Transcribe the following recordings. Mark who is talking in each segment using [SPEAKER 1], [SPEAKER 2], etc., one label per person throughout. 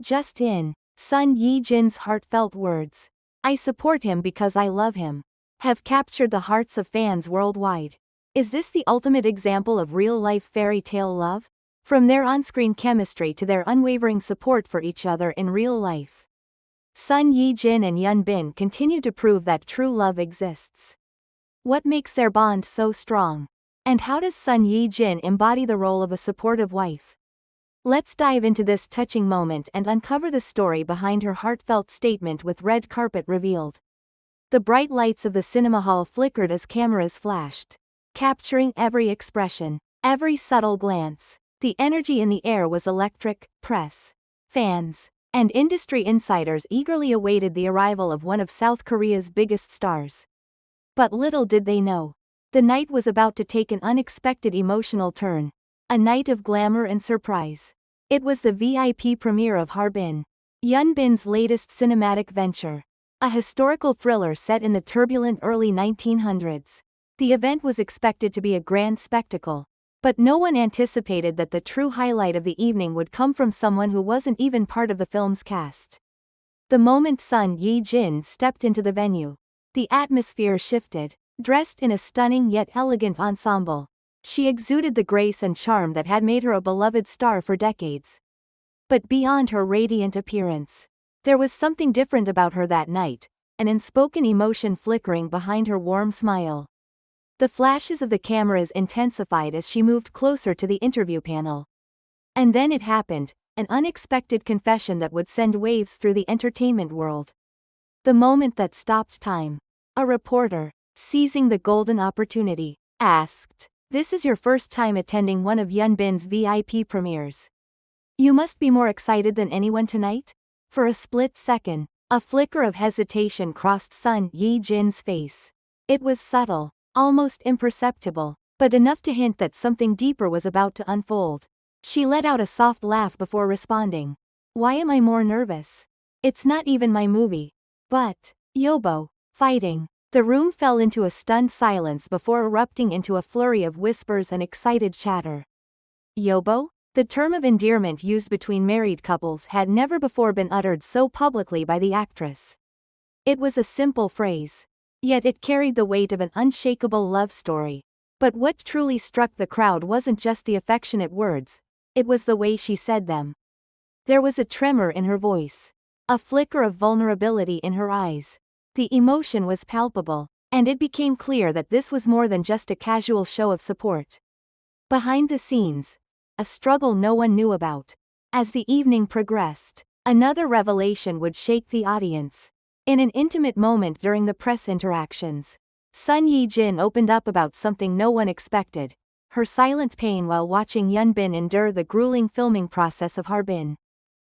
[SPEAKER 1] Just in, Sun Ye-jin's heartfelt words, "I support him because I love him," have captured the hearts of fans worldwide. Is this the ultimate example of real-life fairy tale love? From their on-screen chemistry to their unwavering support for each other in real life, Sun Ye-jin and Hyun Bin continue to prove that true love exists. What makes their bond so strong? And how does Sun Ye-jin embody the role of a supportive wife? Let's dive into this touching moment and uncover the story behind her heartfelt statement with red carpet revealed. The bright lights of the cinema hall flickered as cameras flashed, capturing every expression, every subtle glance. The energy in the air was electric. Press, fans, and industry insiders eagerly awaited the arrival of one of South Korea's biggest stars. But little did they know, the night was about to take an unexpected emotional turn, a night of glamour and surprise. It was the VIP premiere of Harbin, Hyun Bin's latest cinematic venture, a historical thriller set in the turbulent early 1900s. The event was expected to be a grand spectacle, but no one anticipated that the true highlight of the evening would come from someone who wasn't even part of the film's cast. The moment Sun Ye-jin stepped into the venue, the atmosphere shifted. Dressed in a stunning yet elegant ensemble, she exuded the grace and charm that had made her a beloved star for decades. But beyond her radiant appearance, there was something different about her that night, an unspoken emotion flickering behind her warm smile. The flashes of the cameras intensified as she moved closer to the interview panel. And then it happened, an unexpected confession that would send waves through the entertainment world. The moment that stopped time. A reporter, seizing the golden opportunity, asked, "This is your first time attending one of Hyun Bin's VIP premieres. You must be more excited than anyone tonight?" For a split second, a flicker of hesitation crossed Sun Ye-jin's face. It was subtle, almost imperceptible, but enough to hint that something deeper was about to unfold. She let out a soft laugh before responding, "Why am I more nervous? It's not even my movie." But, Yobo, fighting. The room fell into a stunned silence before erupting into a flurry of whispers and excited chatter. Yobo, the term of endearment used between married couples, had never before been uttered so publicly by the actress. It was a simple phrase, yet it carried the weight of an unshakable love story. But what truly struck the crowd wasn't just the affectionate words, it was the way she said them. There was a tremor in her voice, a flicker of vulnerability in her eyes. The emotion was palpable, and it became clear that this was more than just a casual show of support. Behind the scenes, a struggle no one knew about. As the evening progressed, another revelation would shake the audience. In an intimate moment during the press interactions, Sun Ye-jin opened up about something no one expected, her silent pain while watching Hyun Bin endure the grueling filming process of Harbin.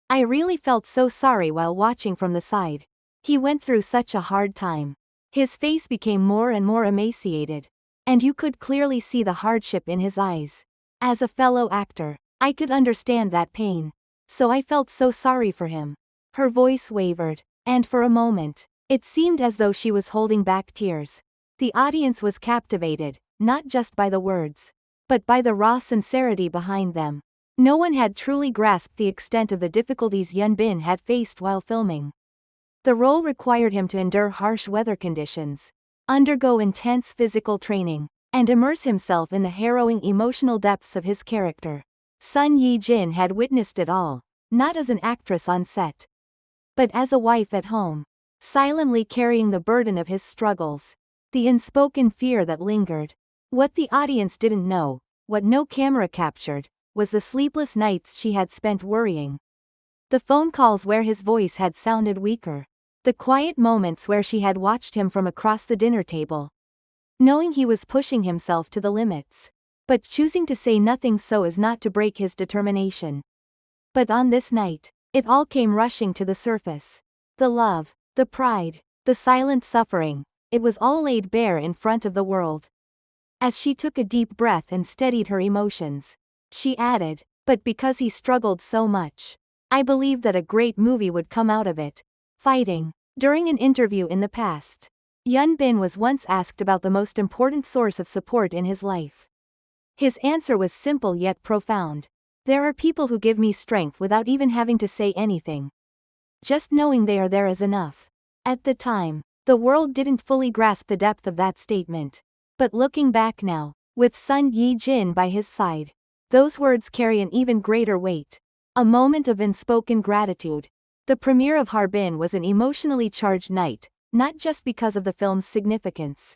[SPEAKER 1] "I really felt so sorry while watching from the side. He went through such a hard time." His face became more and more emaciated, and you could clearly see the hardship in his eyes. "As a fellow actor, I could understand that pain. So I felt so sorry for him." Her voice wavered, and for a moment, it seemed as though she was holding back tears. The audience was captivated, not just by the words, but by the raw sincerity behind them. No one had truly grasped the extent of the difficulties Hyun Bin had faced while filming. The role required him to endure harsh weather conditions, undergo intense physical training, and immerse himself in the harrowing emotional depths of his character. Sun Ye-jin had witnessed it all, not as an actress on set, but as a wife at home, silently carrying the burden of his struggles, the unspoken fear that lingered. What the audience didn't know, what no camera captured, was the sleepless nights she had spent worrying. The phone calls where his voice had sounded weaker. The quiet moments where she had watched him from across the dinner table, knowing he was pushing himself to the limits, but choosing to say nothing so as not to break his determination. But on this night, it all came rushing to the surface. The love, the pride, the silent suffering, it was all laid bare in front of the world. As she took a deep breath and steadied her emotions, she added, "But because he struggled so much, I believed that a great movie would come out of it." Fighting. During an interview in the past, Hyun Bin was once asked about the most important source of support in his life. His answer was simple yet profound. There are people who give me strength without even having to say anything. Just knowing they are there is enough. At the time, the world didn't fully grasp the depth of that statement. But looking back now, with Sun Yi-jin by his side, those words carry an even greater weight. A moment of unspoken gratitude. The premiere of Harbin was an emotionally charged night, not just because of the film's significance,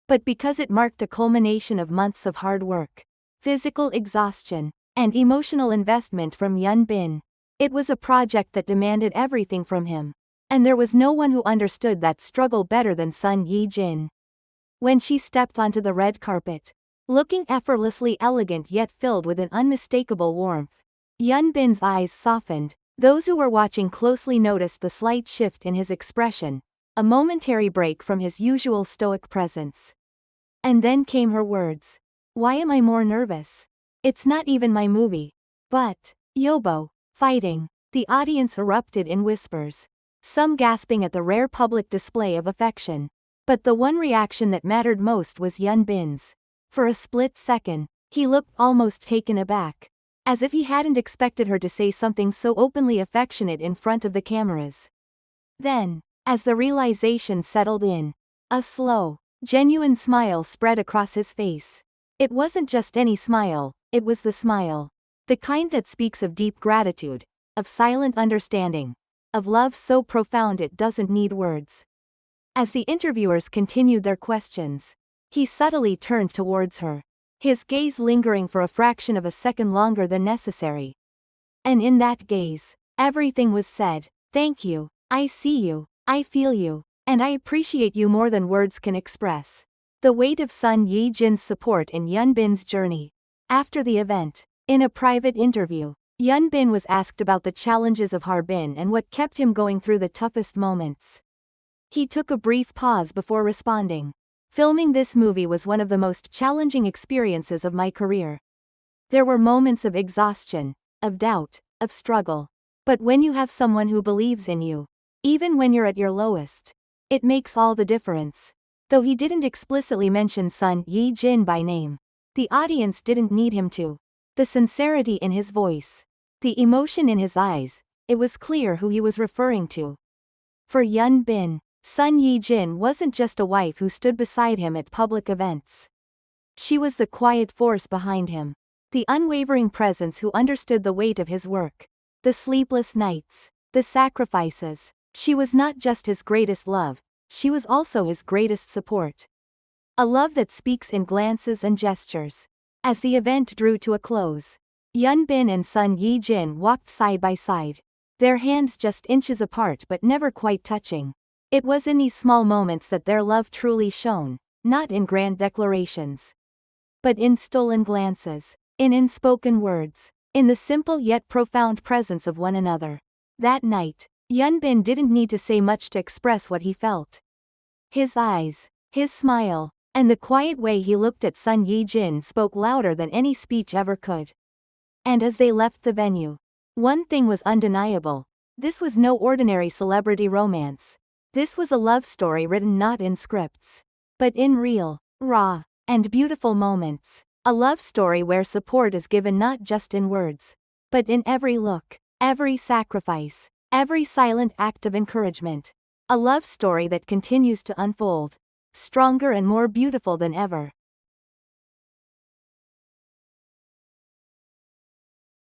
[SPEAKER 1] but because it marked a culmination of months of hard work, physical exhaustion, and emotional investment from Yun Bin. It was a project that demanded everything from him, and there was no one who understood that struggle better than Sun Yi-jin. When she stepped onto the red carpet, looking effortlessly elegant yet filled with an unmistakable warmth, Yun Bin's eyes softened. Those who were watching closely noticed the slight shift in his expression, a momentary break from his usual stoic presence. And then came her words. Why am I more nervous? It's not even my movie. But, Yobo, fighting. The audience erupted in whispers, some gasping at the rare public display of affection. But the one reaction that mattered most was Yun Bin's. For a split second, he looked almost taken aback, as if he hadn't expected her to say something so openly affectionate in front of the cameras. Then, as the realization settled in, a slow, genuine smile spread across his face. It wasn't just any smile, it was the smile. The kind that speaks of deep gratitude, of silent understanding, of love so profound it doesn't need words. As the interviewers continued their questions, he subtly turned towards her, his gaze lingering for a fraction of a second longer than necessary. And in that gaze, everything was said. Thank you, I see you, I feel you, and I appreciate you more than words can express. The weight of Sun Yi-jin's support in Yun Bin's journey. After the event, in a private interview, Yun Bin was asked about the challenges of Harbin and what kept him going through the toughest moments. He took a brief pause before responding. Filming this movie was one of the most challenging experiences of my career. There were moments of exhaustion, of doubt, of struggle. But when you have someone who believes in you, even when you're at your lowest, it makes all the difference. Though he didn't explicitly mention Sun Yi-jin by name, the audience didn't need him to. The sincerity in his voice, the emotion in his eyes, it was clear who he was referring to. For Yun Bin, Sun Yi-jin wasn't just a wife who stood beside him at public events. She was the quiet force behind him, the unwavering presence who understood the weight of his work, the sleepless nights, the sacrifices. She was not just his greatest love, she was also his greatest support. A love that speaks in glances and gestures. As the event drew to a close, Yun Bin and Sun Yi-jin walked side by side, their hands just inches apart but never quite touching. It was in these small moments that their love truly shone, not in grand declarations, but in stolen glances, in unspoken words, in the simple yet profound presence of one another. That night, Yun Bin didn't need to say much to express what he felt. His eyes, his smile, and the quiet way he looked at Sun Yi-jin spoke louder than any speech ever could. And as they left the venue, one thing was undeniable. This was no ordinary celebrity romance. This was a love story written not in scripts, but in real, raw, and beautiful moments. A love story where support is given not just in words, but in every look, every sacrifice, every silent act of encouragement. A love story that continues to unfold, stronger and more beautiful than ever.